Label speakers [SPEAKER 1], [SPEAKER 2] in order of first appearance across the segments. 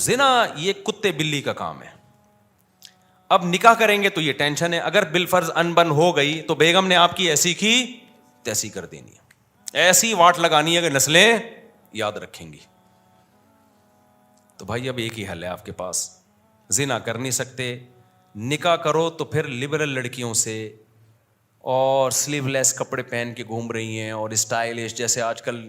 [SPEAKER 1] زنا یہ کتے بلی کا کام ہے. اب نکاح کریں گے تو یہ ٹینشن ہے, اگر بالفرض انبن ہو گئی تو بیگم نے آپ کی ایسی کی تیسی کر دینی ہے, ایسی واٹ لگانی ہے کہ نسلیں یاد رکھیں گی. تو بھائی اب ایک ہی حل ہے آپ کے پاس, زنا کر نہیں سکتے, نکاح کرو تو پھر لبرل لڑکیوں سے اور سلیو لیس کپڑے پہن کے گھوم رہی ہیں اور اسٹائلش, جیسے آج کل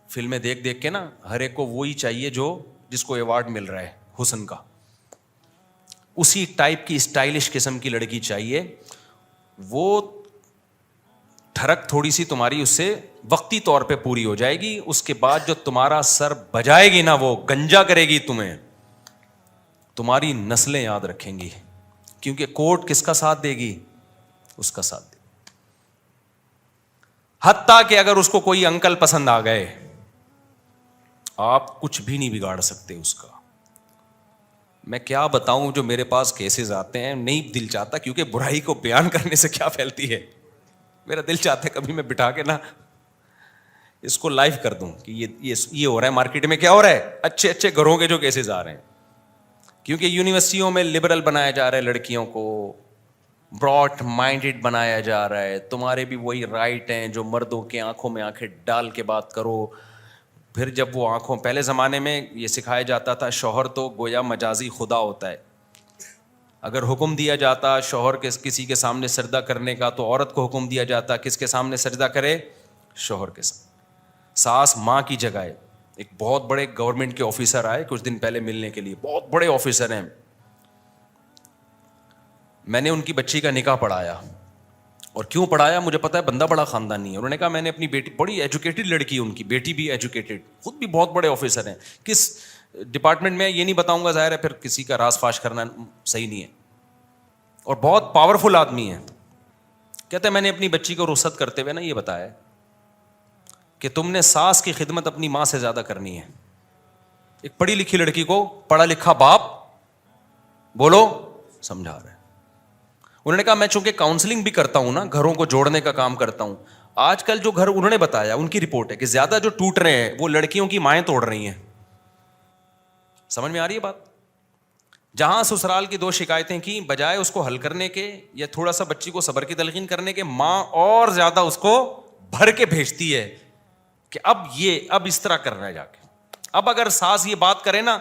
[SPEAKER 1] فلمیں دیکھ دیکھ کے نا ہر ایک کو وہی چاہیے جو جس کو ایوارڈ مل رہا ہے حسن کا, اسی ٹائپ کی اسٹائلش قسم کی لڑکی چاہیے. وہ ٹھڑک تھوڑی سی تمہاری اس سے وقتی طور پہ پوری ہو جائے گی, اس کے بعد جو تمہارا سر بجائے گی نا وہ گنجا کرے گی تمہیں, تمہاری نسلیں یاد رکھیں گی, کیونکہ کورٹ کس کا ساتھ دے گی, اس کا ساتھ دے گی. حتیٰ کہ اگر اس کو کوئی انکل پسند آ گئے, آپ کچھ بھی نہیں بگاڑ سکتے اس کا. میں کیا بتاؤں, جو میرے پاس کیسز آتے ہیں نہیں دل چاہتا, کیونکہ برائی کو بیان کرنے سے کیا پھیلتی ہے, میرا دل چاہتا ہے کبھی میں بٹھا کے نا اس کو لائیو کر دوں کہ یہ ہو رہا ہے مارکیٹ میں, کیا ہو رہا ہے, اچھے اچھے گھروں کے جو کیسز آ رہے ہیں. کیونکہ یونیورسٹیوں میں لبرل بنایا جا رہا ہے لڑکیوں کو, براڈ مائنڈیڈ بنایا جا رہا ہے. تمہارے بھی وہی رائٹ ہیں جو مردوں کے آنکھوں میں آنکھیں ڈال کے بات کرو. پھر جب وہ آنکھوں, پہلے زمانے میں یہ سکھایا جاتا تھا شوہر تو گویا مجازی خدا ہوتا ہے, اگر حکم دیا جاتا شوہر کے کسی کے سامنے سجدہ کرنے کا تو عورت کو حکم دیا جاتا کس کے سامنے سجدہ کرے, شوہر کے سامنے. ساس ماں کی جگہ ہے. ایک بہت بڑے گورنمنٹ کے آفیسر آئے کچھ دن پہلے ملنے کے لیے, بہت بڑے آفیسر ہیں. میں نے ان کی بچی کا نکاح پڑھایا, اور کیوں پڑھایا مجھے پتا ہے, بندہ بڑا خاندانی ہے. انہوں نے کہا میں نے اپنی بیٹی, بڑی ایجوکیٹڈ لڑکی ہے ان کی, بیٹی بھی ایجوکیٹڈ, خود بھی بہت بڑے آفیسر ہیں. کس ڈپارٹمنٹ میں یہ نہیں بتاؤں گا, ظاہر ہے پھر کسی کا راز فاش کرنا صحیح نہیں ہے, اور بہت پاورفل آدمی ہے. کہتے ہیں میں نے اپنی بچی کو رخصت کرتے ہوئے نا یہ بتایا کہ تم نے ساس کی خدمت اپنی ماں سے زیادہ کرنی ہے. ایک پڑھی لکھی لڑکی کو پڑھا لکھا باپ بولو سمجھا رہا ہے. انہوں نے کہا میں چونکہ کاؤنسلنگ بھی کرتا ہوں نا, گھروں کو جوڑنے کا کام کرتا ہوں, آج کل جو گھر, انہوں نے بتایا ان کی رپورٹ ہے کہ زیادہ جو ٹوٹ رہے ہیں وہ لڑکیوں کی مائیں توڑ رہی ہیں. سمجھ میں آ رہی ہے بات؟ جہاں سسرال کی 2 شکایتیں کی, بجائے اس کو حل کرنے کے یا تھوڑا سا بچی کو صبر کی تلقین کرنے کے, ماں اور زیادہ اس کو بھر کے بھیجتی ہے کہ اب اس طرح کرنا ہے جا کے. اب اگر ساس یہ بات کرے نا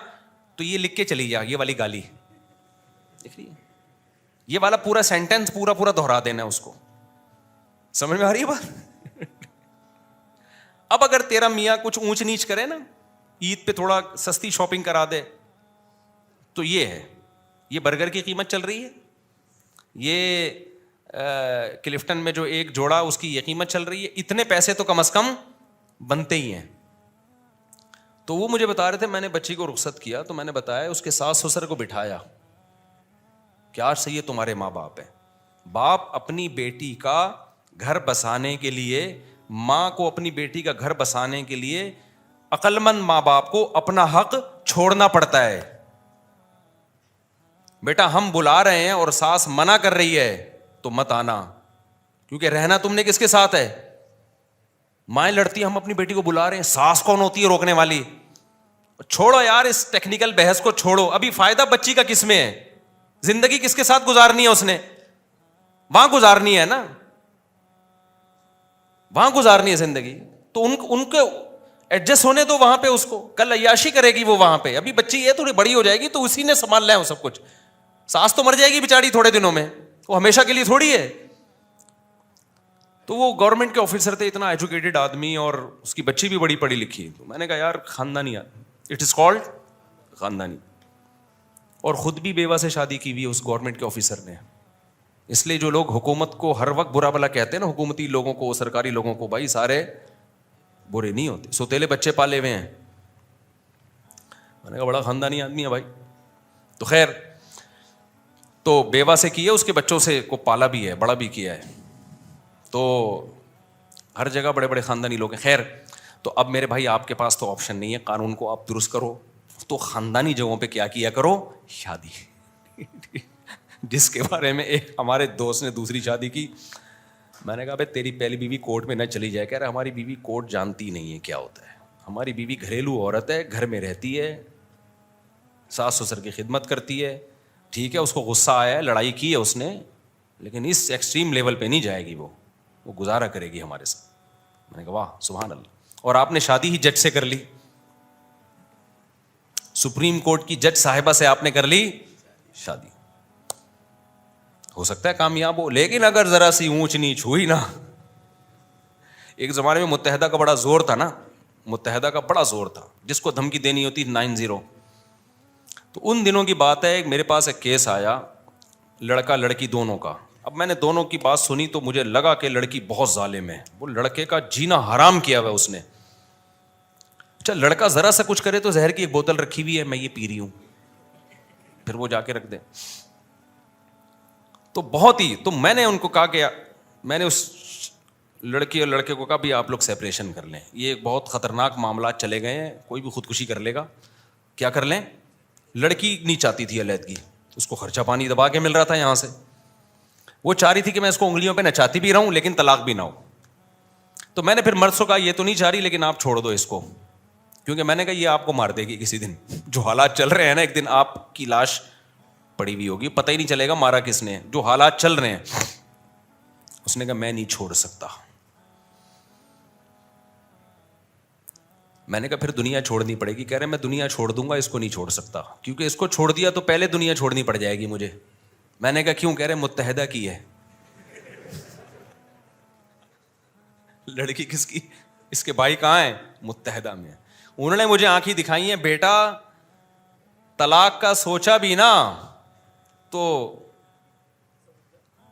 [SPEAKER 1] تو یہ لکھ کے چلی جا, یہ والی گالی دیکھ رہی ہے, یہ والا پورا سینٹینس پورا دہرا دینا اس کو. سمجھ میں آ رہی ہے بات؟ اب اگر تیرا میاں کچھ اونچ نیچ کرے نا, عید پہ تھوڑا سستی شاپنگ کرا دے, تو یہ ہے, یہ برگر کی قیمت چل رہی ہے, یہ کلفٹن میں جو ایک جوڑا اس کی یہ قیمت چل رہی ہے, اتنے پیسے تو کم از کم بنتے ہی ہیں. تو وہ مجھے بتا رہے تھے, میں نے بچی کو رخصت کیا تو میں نے بتایا اس کے ساس سسر کو بٹھایا, کیا صحیح ہے تمہارے ماں باپ ہیں, باپ اپنی بیٹی کا گھر بسانے کے لیے, ماں کو اپنی بیٹی کا گھر بسانے کے لیے عقل مند ماں باپ کو اپنا حق چھوڑنا پڑتا ہے. بیٹا ہم بلا رہے ہیں اور ساس منع کر رہی ہے تو مت آنا, کیونکہ رہنا تم نے کس کے ساتھ ہے, مائیں لڑتی, ہم اپنی بیٹی کو بلا رہے ہیں, ساس کون ہوتی ہے روکنے والی. چھوڑو یار اس ٹیکنیکل بحث کو چھوڑو, ابھی فائدہ بچی کا کس میں ہے, زندگی کس کے ساتھ گزارنی ہے, اس نے وہاں گزارنی ہے نا, وہاں گزارنی ہے زندگی. تو ان کو ایڈجسٹ ہونے دو وہاں پہ, اس کو کل عیاشی کرے گی وہ وہاں پہ, ابھی بچی یہ تھوڑی بڑی ہو جائے گی تو اسی نے سنبھال لیں وہ سب کچھ. ساس تو مر جائے گی بیچاری تھوڑے دنوں میں, وہ ہمیشہ کے لیے تھوڑی ہے. تو وہ گورنمنٹ کے آفیسر تھے, اتنا ایجوکیٹڈ آدمی, اور اس کی بچی بھی بڑی پڑھی لکھی. تو میں نے کہا یار خاندانی, اٹ از کالڈ خاندانی, اور خود بھی بیوہ سے شادی کی ہوئی اس گورنمنٹ کے آفیسر نے. اس لیے جو لوگ حکومت کو ہر وقت برا بلا کہتے ہیں نا, حکومتی لوگوں کو, سرکاری لوگوں کو, بھائی سارے برے نہیں ہوتے, سوتیلے بچے پالے ہوئے ہیں. میں نے کہا بڑا خاندانی آدمی ہے بھائی. تو خیر, تو بیوہ سے کی ہے, اس کے بچوں سے کو پالا بھی ہے, بڑا بھی کیا ہے. تو ہر جگہ بڑے بڑے خاندانی لوگ ہیں. خیر, تو اب میرے بھائی آپ کے پاس تو آپشن نہیں ہے, قانون کو آپ درست کرو, تو خاندانی جگہوں پہ کیا کرو, شادی. جس کے بارے میں ایک ہمارے دوست نے دوسری شادی کی, میں نے کہا بھائی تیری پہلی بیوی کورٹ میں نہ چلی جائے. کہہ رہا ہماری بیوی کورٹ جانتی نہیں ہے کیا ہوتا ہے, ہماری بیوی گھریلو عورت ہے, گھر میں رہتی ہے, ساس سسر کی خدمت کرتی ہے, ٹھیک ہے اس کو غصہ آیا ہے, لڑائی کی ہے اس نے, لیکن اس ایکسٹریم لیول پہ نہیں جائے گی, وہ گزارا کرے گی ہمارے ساتھ. میں نے کہا واہ سبحان اللہ. اور آپ نے شادی ہی جج سے کر لی, سپریم کورٹ کی جج صاحبہ سے آپ نے کر لی شادی, ہو سکتا ہے کامیاب ہو, لیکن اگر ذرا سی اونچ نیچ ہوئی نا. ایک زمانے میں متحدہ کا بڑا زور تھا نا, متحدہ کا بڑا زور تھا, جس کو دھمکی دینی ہوتی 90. تو ان دنوں کی بات ہے, میرے پاس ایک کیس آیا لڑکا لڑکی دونوں کا. اب میں نے دونوں کی بات سنی تو مجھے لگا کہ لڑکی بہت ظالم ہے, وہ لڑکے کا جینا حرام کیا ہوا اس نے. اچھا لڑکا ذرا سا کچھ کرے تو زہر کی ایک بوتل رکھی ہوئی ہے, میں یہ پی رہی ہوں, پھر وہ جا کے رکھ دے. تو بہت ہی, تو میں نے ان کو کہا کہ میں نے اس لڑکی اور لڑکے کو کہا بھی آپ لوگ سیپریشن کر لیں, یہ ایک بہت خطرناک معاملات چلے گئے ہیں, کوئی بھی خودکشی کر لے گا. کیا کر لیں؟ لڑکی نہیں چاہتی تھی علیحدگی, اس کو خرچہ پانی دبا کے مل رہا تھا یہاں سے, وہ چاہ رہی تھی کہ میں اس کو انگلیوں پہ نچاتی بھی رہوں لیکن طلاق بھی نہ ہو. تو میں نے پھر مرد سے کہا یہ تو نہیں چاہ رہی لیکن آپ چھوڑ دو اس کو, کیونکہ میں نے کہا یہ آپ کو مار دے گی کسی دن, جو حالات چل رہے ہیں نا, ایک دن آپ کی لاش پڑی ہوئی ہوگی, پتہ ہی نہیں چلے گا مارا کس نے, جو حالات چل رہے ہیں. اس نے کہا میں نہیں چھوڑ سکتا. میں نے کہا پھر دنیا چھوڑنی پڑے گی. کہہ رہے میں دنیا چھوڑ دوں گا, اس کو نہیں چھوڑ سکتا, کیونکہ اس کو چھوڑ دیا تو پہلے دنیا چھوڑنی پڑ جائے گی مجھے. میں نے کہا کیوں؟ کہہ رہے متحدہ کی ہے. لڑکی کس کی؟ اس کے بھائی کہاں ہیں؟ متحدہ میں. انہوں نے مجھے آنکھیں دکھائی ہیں, بیٹا طلاق کا سوچا بھی نا تو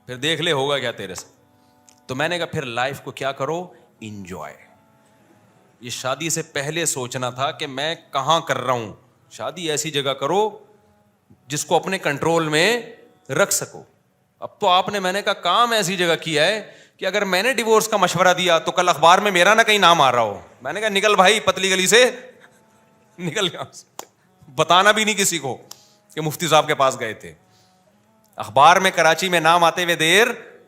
[SPEAKER 1] پھر دیکھ لے ہوگا کیا تیرے سے. تو میں نے کہا پھر لائف کو کیا کرو, انجوائے. یہ شادی سے پہلے سوچنا تھا کہ میں کہاں کر رہا ہوں. شادی ایسی جگہ کرو جس کو اپنے کنٹرول میں رکھ سکو. اب تو آپ نے, میں نے کہا کام ایسی جگہ کیا ہے کہ اگر میں نے ڈیورس کا مشورہ دیا تو کل اخبار میں میرا نہ کہیں نام آ رہا ہو. میں نے کہا نکل بھائی پتلی گلی سے نکل گیا, بتانا بھی نہیں کسی کو کہ مفتی صاحب کے پاس گئے تھے. اخبار میں کراچی میں نام آتے ہوئے دیر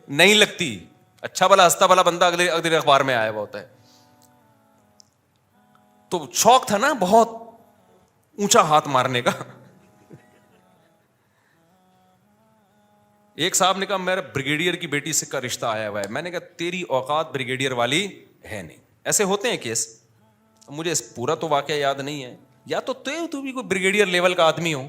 [SPEAKER 1] نہیں لگتی. اچھا بلا ہستا بلا بندہ اگلے اخبار میں آیا ہوا ہوتا ہے. تو شوق تھا نا بہت اونچا ہاتھ مارنے کا. ایک صاحب نے کہا میرا بریگیڈیئر کی بیٹی سے کا رشتہ آیا ہوا ہے. میں نے کہا تیری اوقات بریگیڈیئر والی ہے نہیں. ایسے ہوتے ہیں کیس, مجھے پورا تو واقعہ یاد نہیں ہے, یا تو بھی کوئی بریگیڈیئر لیول کا آدمی ہو.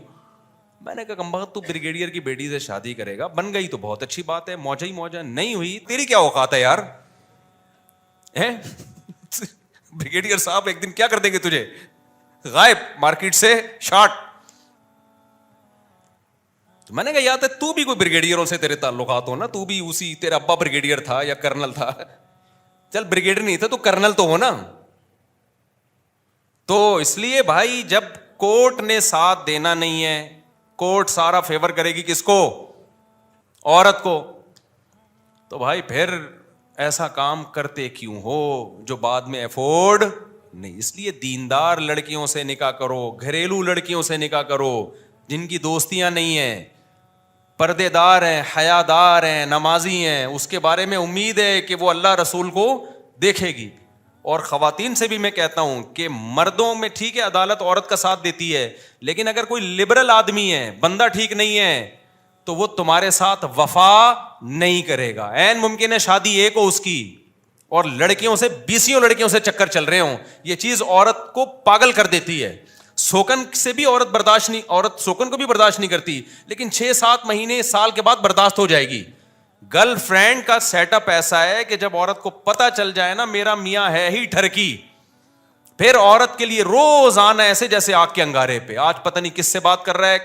[SPEAKER 1] میں نے کہا کمبخت تو بریگیڈیئر کی بیٹی سے شادی کرے گا, بن گئی تو بہت اچھی بات ہے, موجہ ہی موجہ, نہیں ہوئی تیری کیا اوقات ہے یار. بریگیڈیئر صاحب ایک دن کیا کر دیں گے تجھے, غائب, مارکیٹ سے شارٹ. تو میں نے کہا یاد ہے تو بھی کوئی بریگیڈیئروں سے تیرے تعلقات ہو نا, تو بھی اسی, تیرا ابا بریگیڈیئر تھا یا کرنل تھا, چل بریگیڈیئر نہیں تھا تو کرنل تو ہو نا. تو اس لیے بھائی جب کورٹ نے ساتھ دینا نہیں ہے, کورٹ سارا فیور کرے گی کس کو, عورت کو, تو بھائی پھر ایسا کام کرتے کیوں ہو جو بعد میں افورڈ نہیں. اس لیے دیندار لڑکیوں سے نکاح کرو, گھریلو لڑکیوں سے نکاح کرو جن کی دوستیاں نہیں ہیں, پردے دار ہیں, حیادار ہیں, نمازی ہیں, اس کے بارے میں امید ہے کہ وہ اللہ رسول کو دیکھے گی. اور خواتین سے بھی میں کہتا ہوں کہ مردوں میں ٹھیک ہے عدالت عورت کا ساتھ دیتی ہے, لیکن اگر کوئی لبرل آدمی ہے, بندہ ٹھیک نہیں ہے, تو وہ تمہارے ساتھ وفا نہیں کرے گا. عین ممکن ہے شادی ایک ہو اس کی اور لڑکیوں سے 20 لڑکیوں سے چکر چل رہے ہوں. یہ چیز عورت کو پاگل کر دیتی ہے. سوکن سے بھی عورت برداشت نہیں, عورت سوکن کو بھی برداشت نہیں کرتی, لیکن 6-7 مہینے سال کے بعد برداشت ہو جائے گی. گرل فرینڈ کا سیٹ اپ ایسا ہے کہ جب عورت کو پتہ چل جائے نا میرا میاں ہے ہی ٹھرکی, پھر عورت کے لیے روز آنا ایسے جیسے آگ کے انگارے پہ, آج پتہ نہیں کس سے بات کر رہا ہے,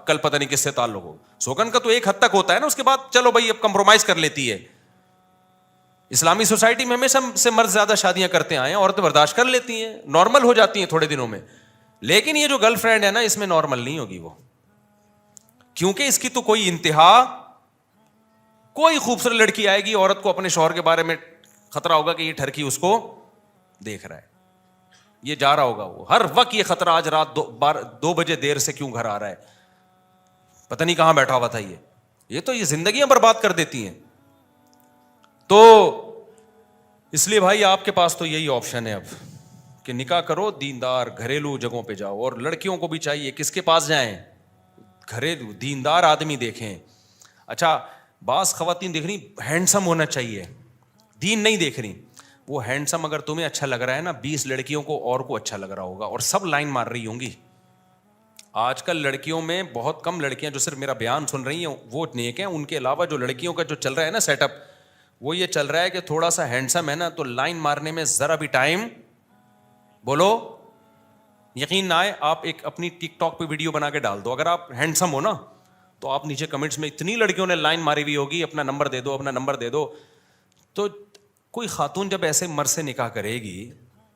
[SPEAKER 1] کل پتہ نہیں کس سے تعلق ہو. سوکن کا تو ایک حد تک ہوتا ہے نا, اس کے بعد چلو بھائی اب کمپرومائز کر لیتی ہے. اسلامی سوسائٹی میں ہمیشہ سے مرد زیادہ شادیاں کرتے آئے ہیں, عورتیں برداشت کر لیتی ہیں, نارمل ہو جاتی ہیں تھوڑے دنوں میں. لیکن یہ جو گرل فرینڈ ہے نا اس میں نارمل نہیں ہوگی وہ, کیونکہ اس کی تو کوئی انتہا, کوئی خوبصورت لڑکی آئے گی, عورت کو اپنے شوہر کے بارے میں خطرہ ہوگا کہ یہ ٹھرکی اس کو دیکھ رہا ہے, یہ جا رہا ہوگا, وہ ہر وقت یہ خطرہ, آج رات 2 بجے دیر سے کیوں گھر آ رہا ہے, پتہ نہیں کہاں بیٹھا ہوا تھا. یہ تو یہ زندگیاں برباد کر دیتی ہیں. تو اس لیے بھائی آپ کے پاس تو یہی آپشن ہے اب کہ نکاح کرو دیندار گھریلو جگہوں پہ جاؤ, اور لڑکیوں کو بھی چاہیے کس کے پاس جائیں, گھریلو دیندار آدمی دیکھیں. اچھا بعض خواتین دیکھ رہی ہینڈسم ہونا چاہیے, دین نہیں دیکھ رہی, وہ ہینڈسم اگر تمہیں اچھا لگ رہا ہے نا 20 لڑکیوں کو اور کو اچھا لگ رہا ہوگا, اور سب لائن مار رہی ہوں گی. آج کل لڑکیوں میں بہت کم لڑکیاں جو صرف میرا بیان سن رہی ہیں وہ نیک ہیں, ان کے علاوہ جو لڑکیوں کا جو چل رہا ہے نا سیٹ اپ, وہ یہ چل رہا ہے کہ تھوڑا سا ہینڈسم ہے نا تو لائن مارنے میں ذرا بھی ٹائم, بولو یقین نہ آئے, آپ ایک اپنی ٹک ٹاک پہ ویڈیو بنا کے ڈال دو, اگر آپ ہینڈسم ہو نا تو آپ نیچے کمنٹس میں اتنی لڑکیوں نے لائن ماری ہوئی ہوگی اپنا نمبر دے دو, اپنا نمبر دے دو. تو کوئی خاتون جب ایسے مرد سے نکاح کرے گی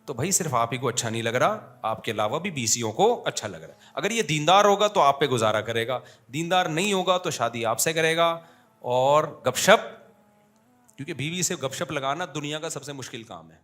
[SPEAKER 1] تو بھائی صرف آپ ہی کو اچھا نہیں لگ رہا, آپ کے علاوہ بھی بیسیوں کو اچھا لگ رہا ہے. اگر یہ دیندار ہوگا تو آپ پہ گزارا کرے گا, دیندار نہیں ہوگا تو شادی آپ سے کرے گا. اور گپ شپ, کیونکہ بیوی سے گپ شپ لگانا دنیا کا سب سے مشکل کام ہے.